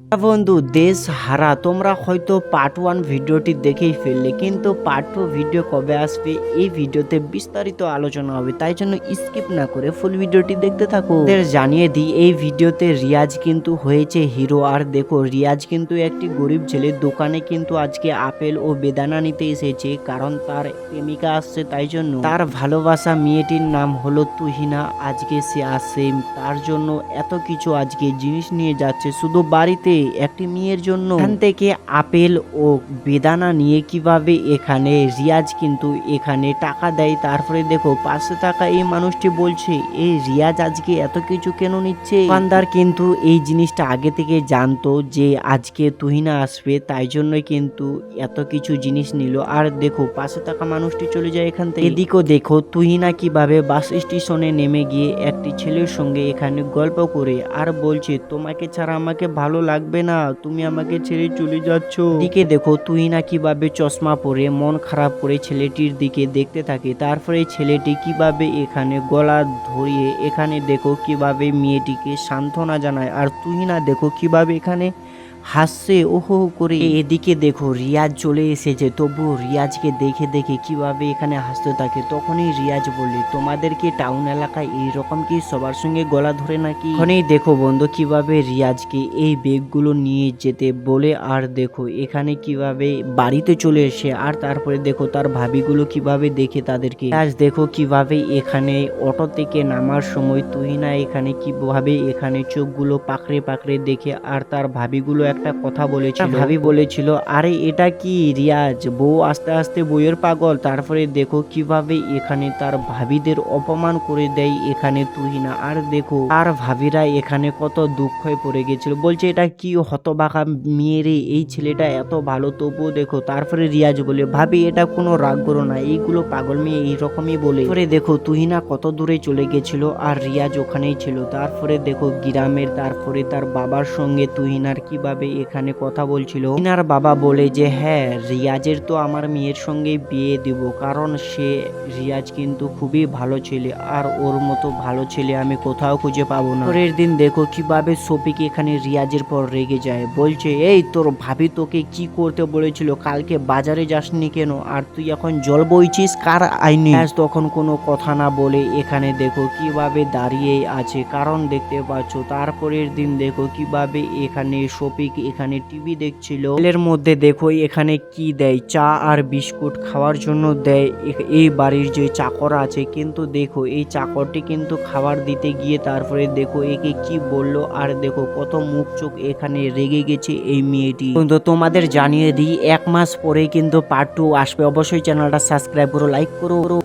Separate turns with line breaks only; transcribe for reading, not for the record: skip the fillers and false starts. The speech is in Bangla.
বন্ধু দেশ হারা তোমরা হয়তো পার্ট 1 ভিডিওটি দেখেই ফেললে, কিন্তু পার্ট 2 ভিডিও কবে আসবে এই ভিডিওতে বিস্তারিত আলোচনা হবে, তাই জন্য স্কিপ না করে ফুল ভিডিওটি দেখতে থাকো। জানিয়ে দিই এই ভিডিওতে রিয়াজ কিন্তু হয়েছে হিরো। আর দেখো রিয়াজ কিন্তু একটি গরিব ছেলে, দোকানে কিন্তু আজকে আপেল ও বেদানা নিতে এসেছে, কারণ তার প্রেমিকা আসছে, তাই জন্য তার ভালোবাসা মেয়েটির নাম হলো তুহিনা। আজকে সে আসে, তার জন্য এত কিছু আজকে জিনিস নিয়ে যাচ্ছে শুধু বাড়িতে একটি মেয়ের জন্য। এখান থেকে আপেল ও বেদানা নিয়ে কিভাবে এখানে রিয়াজ কিন্তু এখানে টাকা দেয়। তারপরে দেখো পাশে থাকা এই মানুষটি বলছে এই রিয়াজ আজকে এত কিছু কেন নিচ্ছে। দোকানদার কিন্তু এই জিনিসটা আগে থেকে জানতো যে আজকে তুহিনা আসবে, তাই জন্যই কিন্তু এত কিছু জিনিস নিল। আর দেখো পাশে থাকা মানুষটি চলে যায় এখান থেকে। এদিকেও দেখো তুহিনা কিভাবে বাস স্টেশনে নেমে গিয়ে একটি ছেলের সঙ্গে এখানে গল্প করে আর বলছে তোমাকে ছাড়া আমাকে ভালো লাগবে না, তুমি আমাকে ছেড়ে চলে যাচ্ছ। দিকে দেখো তুহিনা কিভাবে চশমা পরে মন খারাপ করে ছেলেটির দিকে দেখতে থাকে। তারপরে ছেলেটি কিভাবে এখানে গলা ধরিয়ে এখানে দেখো কিভাবে মেয়েটিকে সান্ত্বনা জানায়। আর তুহিনা দেখো কিভাবে এখানে হাসছে ওহো করে। এদিকে দেখো রিয়াজ চলে এসেছে, তবুও রিয়াজকে দেখে দেখে কিভাবে এখানে হাসতে থাকে। তখনই রিয়াজ বলে তোমাদেরকে টাউন এলাকায় এইরকম কি সবার সঙ্গে গলা ধরে নাকি। এখনই দেখো বন্ধু কিভাবে রিয়াজকে এই ব্যাগগুলো নিয়ে যেতে বলে। আর দেখো এখানে কিভাবে বাড়িতে চলে এসে আর তারপরে দেখো তার ভাবিগুলো কিভাবে দেখে তাদেরকে। রিয়াজ দেখো কিভাবে এখানে অটো থেকে নামার সময় তুহিনা এখানে কিভাবে এখানে চোখগুলো পাকড়ে পাকড়ে দেখে। আর তার ভাবিগুলো একটা কথা বলেছিল, ভাবি বলেছিল আরে এটা কি রিয়াজ বউ আস্তে আস্তে বইয়ের পাগল। তারপরে দেখো কিভাবে এখানে তার ভাবিদের অপমান করে দেয় এখানে তুহিনা। আর দেখো আর ভাবিরা এখানে কত দুঃখে পড়ে গেছিল, বলছে এটা কি হতবাকা মেয়ে রে, এই ছেলেটা এত ভালো তবুও দেখো। তারপরে রিয়াজ বলে ভাবি এটা কোনো রাগ করো না, এইগুলো পাগল মেয়ে এইরকমই বলে। তারপরে দেখো তুহিনা কত দূরে চলে গেছিল আর রিয়াজ ওখানেই ছিল। তারপরে দেখো গ্রামের তারপরে তার বাবার সঙ্গে তুহিনার কিভাবে এখানে কথা বলছিল। তুহিনার বাবা বলে যে হ্যাঁ রিয়াজের তো আমার মেয়ের সঙ্গে বিয়ে দিব, কারণ সে রিয়াজ কিন্তু খুবই ভালো ছেলে আর ওর মতো ভালো ছেলে আমি কোথাও খুঁজে পাবো না। পরের দিন দেখো কিভাবে সফিক এখানে রিয়াজের পর রেগে যায়, বলছে এই তোর ভাবি তোকে কি করতে বলেছিল, কালকে বাজারে যাসনি কেন, আর তুই এখন জল বইছিস কার আইনি। তখন কোনো কথা না বলে এখানে দেখো কিভাবে দাঁড়িয়ে আছে, কারণ দেখতে পাচ্ছ। তারপরের দিন দেখো কিভাবে এখানে সফিক এখানে টিভি দেখছিল। এর মধ্যে দেখো এখানে কি দেয়, চা আর বিস্কুট খাওয়ার জন্য দেয় এই বাড়ির যে চাকর আছে। কিন্তু দেখো এই চাকরটি কিন্তু খাবার দিতে গিয়ে তারপরে দেখো একে কি বললো। আর দেখো কত মুখ চোখ এখানে রেগে গেছে এই মেয়েটি। কিন্তু তোমাদের জানিয়ে দিই 1 মাস পরে কিন্তু পার্ট 2 আসবে, অবশ্যই চ্যানেলটা সাবস্ক্রাইব করো, লাইক করো।